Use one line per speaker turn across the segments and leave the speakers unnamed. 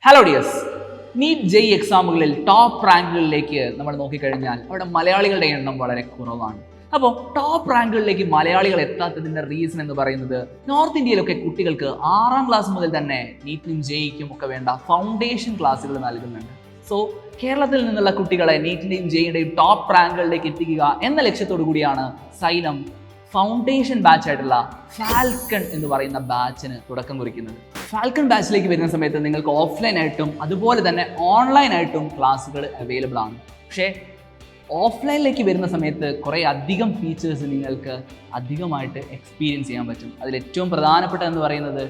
Hello dears, NEET JEE എക്സാമുകളിൽ top റാങ്കുകളിലേക്ക് നമ്മൾ നോക്കിക്കഴിഞ്ഞാൽ അവിടെ മലയാളികളുടെ എണ്ണം വളരെ കുറവാണ്. അപ്പോൾ ടോപ്പ് റാങ്കുകളിലേക്ക് മലയാളികൾ എത്താത്തതിൻ്റെ റീസൺ എന്ന് പറയുന്നത് നോർത്ത് ഇന്ത്യയിലൊക്കെ കുട്ടികൾക്ക് 6ാം ക്ലാസ് മുതൽ തന്നെ നീറ്റിനും ജെഇക്കും ഒക്കെ വേണ്ട ഫൗണ്ടേഷൻ ക്ലാസ്സുകൾ നൽകുന്നുണ്ട്. സോ കേരളത്തിൽ നിന്നുള്ള കുട്ടികളെ നീറ്റിൻ്റെയും ജെഇയുടെയും ടോപ്പ് റാങ്കുകളിലേക്ക് എത്തിക്കുക എന്ന ലക്ഷ്യത്തോടു കൂടിയാണ് സൈലം ഫൗണ്ടേഷൻ ബാച്ച് ആയിട്ടുള്ള ഫാൽക്കൺ എന്ന് പറയുന്ന ബാച്ചിന് തുടക്കം കുറിക്കുന്നത്. ഫാൽക്കൺ ബാച്ചിലേക്ക് വരുന്ന സമയത്ത് നിങ്ങൾക്ക് ഓഫ്ലൈൻ ആയിട്ടും അതുപോലെ തന്നെ ഓൺലൈൻ ആയിട്ടും ക്ലാസ്സുകൾ അവൈലബിൾ ആണ്. പക്ഷേ ഓഫ്ലൈനിലേക്ക് വരുന്ന സമയത്ത് കുറേ അധികം ഫീച്ചേഴ്സ് നിങ്ങൾക്ക് അധികമായിട്ട് എക്സ്പീരിയൻസ് ചെയ്യാൻ പറ്റും. അതിൽ ഏറ്റവും പ്രധാനപ്പെട്ടതെന്ന് പറയുന്നത്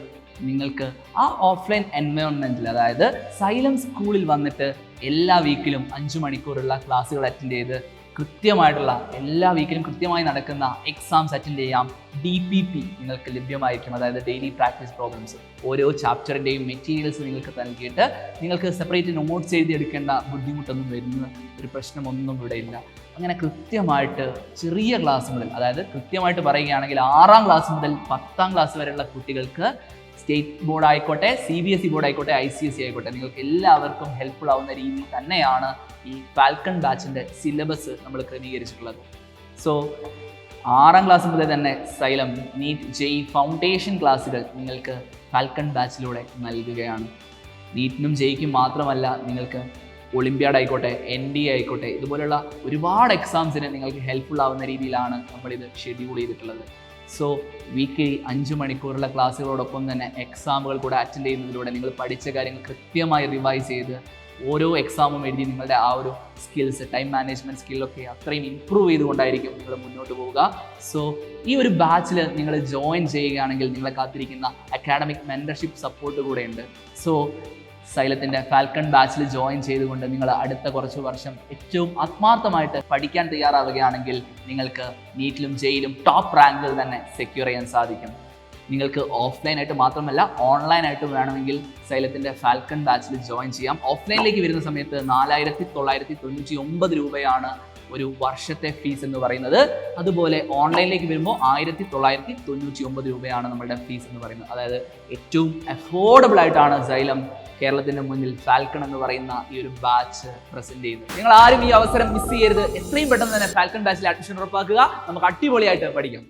നിങ്ങൾക്ക് ആ ഓഫ്ലൈൻ എൻവയോൺമെൻറ്റിൽ, അതായത് സൈലം സ്കൂളിൽ വന്നിട്ട് എല്ലാ വീക്കിലും 5 മണിക്കൂറുള്ള ക്ലാസ്സുകൾ അറ്റൻഡ് ചെയ്ത് കൃത്യമായിട്ടുള്ള എല്ലാ വീക്കിലും കൃത്യമായി നടക്കുന്ന എക്സാംസ് അറ്റൻഡ് ചെയ്യാം. DPP നിങ്ങൾക്ക് ലഭ്യമായിരിക്കും, അതായത് ഡെയിലി പ്രാക്ടീസ് പ്രോബ്ലംസ്. ഓരോ ചാപ്റ്ററിൻ്റെയും മെറ്റീരിയൽസ് നിങ്ങൾക്ക് നൽകിയിട്ട് നിങ്ങൾക്ക് സെപ്പറേറ്റ് നോട്ട്സ് എഴുതിയെടുക്കേണ്ട ബുദ്ധിമുട്ടൊന്നും വരുന്ന ഒരു പ്രശ്നമൊന്നും ഇവിടെ ഇല്ല. അങ്ങനെ കൃത്യമായിട്ട് ചെറിയ ക്ലാസ് മുതൽ, അതായത് കൃത്യമായിട്ട് പറയുകയാണെങ്കിൽ 6ാം ക്ലാസ് മുതൽ 10ാം ക്ലാസ് വരെയുള്ള കുട്ടികൾക്ക് സ്റ്റേറ്റ് ബോർഡ് ആയിക്കോട്ടെ, CBSE ബോർഡ് ആയിക്കോട്ടെ, ICSE ആയിക്കോട്ടെ, നിങ്ങൾക്ക് എല്ലാവർക്കും ഹെൽപ്ഫുൾ ആവുന്ന രീതിയിൽ തന്നെയാണ് ഈ ഫാൽക്കൺ ബാച്ചിൻ്റെ സിലബസ് നമ്മൾ ക്രമീകരിച്ചിട്ടുള്ളത്. സോ 6ാം ക്ലാസ് മുതൽ തന്നെ സൈലം നീറ്റ് ജെഇ ഫൗണ്ടേഷൻ ക്ലാസ്സുകൾ നിങ്ങൾക്ക് ഫാൽക്കൺ ബാച്ചിലൂടെ നൽകുകയാണ്. നീറ്റിനും ജെഇക്കും മാത്രമല്ല, നിങ്ങൾക്ക് ഒളിമ്പ്യാഡ് ആയിക്കോട്ടെ, NDA ആയിക്കോട്ടെ, ഇതുപോലുള്ള ഒരുപാട് എക്സാംസിന് നിങ്ങൾക്ക് ഹെൽപ്ഫുൾ ആവുന്ന രീതിയിലാണ് നമ്മളിത് ഷെഡ്യൂൾ ചെയ്തിട്ടുള്ളത്. സോ വീക്കിലി 5 മണിക്കൂറുള്ള ക്ലാസ്സുകളോടൊപ്പം തന്നെ എക്സാമുകൾ കൂടെ അറ്റൻഡ് ചെയ്യുന്നതിലൂടെ നിങ്ങൾ പഠിച്ച കാര്യങ്ങൾ കൃത്യമായി റിവൈസ് ചെയ്ത് ഓരോ എക്സാമും എഴുതി നിങ്ങളുടെ ആ ഒരു സ്കിൽസ്, ടൈം മാനേജ്മെൻറ്റ് സ്കില്ലൊക്കെ അത്രയും ഇമ്പ്രൂവ് ചെയ്തുകൊണ്ടായിരിക്കും നിങ്ങൾ മുന്നോട്ട് പോവുക. സോ ഈ ഒരു ബാച്ചിൽ നിങ്ങൾ ജോയിൻ ചെയ്യുകയാണെങ്കിൽ നിങ്ങളെ കാത്തിരിക്കുന്ന അക്കാഡമിക് മെൻറ്റർഷിപ്പ് സപ്പോർട്ട് കൂടെ ഉണ്ട്. സോ സൈലത്തിൻ്റെ ഫാൽക്കൺ ബാച്ചിൽ ജോയിൻ ചെയ്തുകൊണ്ട് നിങ്ങൾ അടുത്ത കുറച്ച് വർഷം ഏറ്റവും ആത്മാർത്ഥമായിട്ട് പഠിക്കാൻ തയ്യാറാവുകയാണെങ്കിൽ നിങ്ങൾക്ക് നീറ്റിലും ജെയിലും ടോപ്പ് റാങ്കുകൾ തന്നെ സെക്യൂർ ചെയ്യാൻ സാധിക്കും. നിങ്ങൾക്ക് ഓഫ്ലൈനായിട്ട് മാത്രമല്ല ഓൺലൈനായിട്ടും വേണമെങ്കിൽ സൈലത്തിൻ്റെ ഫാൽക്കൺ ബാച്ചിൽ ജോയിൻ ചെയ്യാം. ഓഫ്ലൈനിലേക്ക് വരുന്ന സമയത്ത് 4,999 രൂപയാണ് ഒരു വർഷത്തെ ഫീസ് എന്ന് പറയുന്നത്. അതുപോലെ ഓൺലൈനിലേക്ക് വരുമ്പോൾ 1,999 രൂപയാണ് നമ്മുടെ ഫീസ് എന്ന് പറയുന്നത്. അതായത് ഏറ്റവും അഫോർഡബിൾ ആയിട്ടാണ് സൈലം കേരളത്തിൻ്റെ മുന്നിൽ ഫാൽക്കൺ എന്ന് പറയുന്ന ഈ ഒരു ബാച്ച് പ്രസന്റ് ചെയ്യുന്നത്. നിങ്ങൾ ആരും ഈ അവസരം മിസ് ചെയ്യരുത്. എത്രയും പെട്ടെന്ന് തന്നെ ഫാൽക്കൺ ബാച്ചിൽ അഡ്മിഷൻ ഉറപ്പാക്കുക. നമുക്ക് അടിപൊളിയായിട്ട് പഠിക്കാം.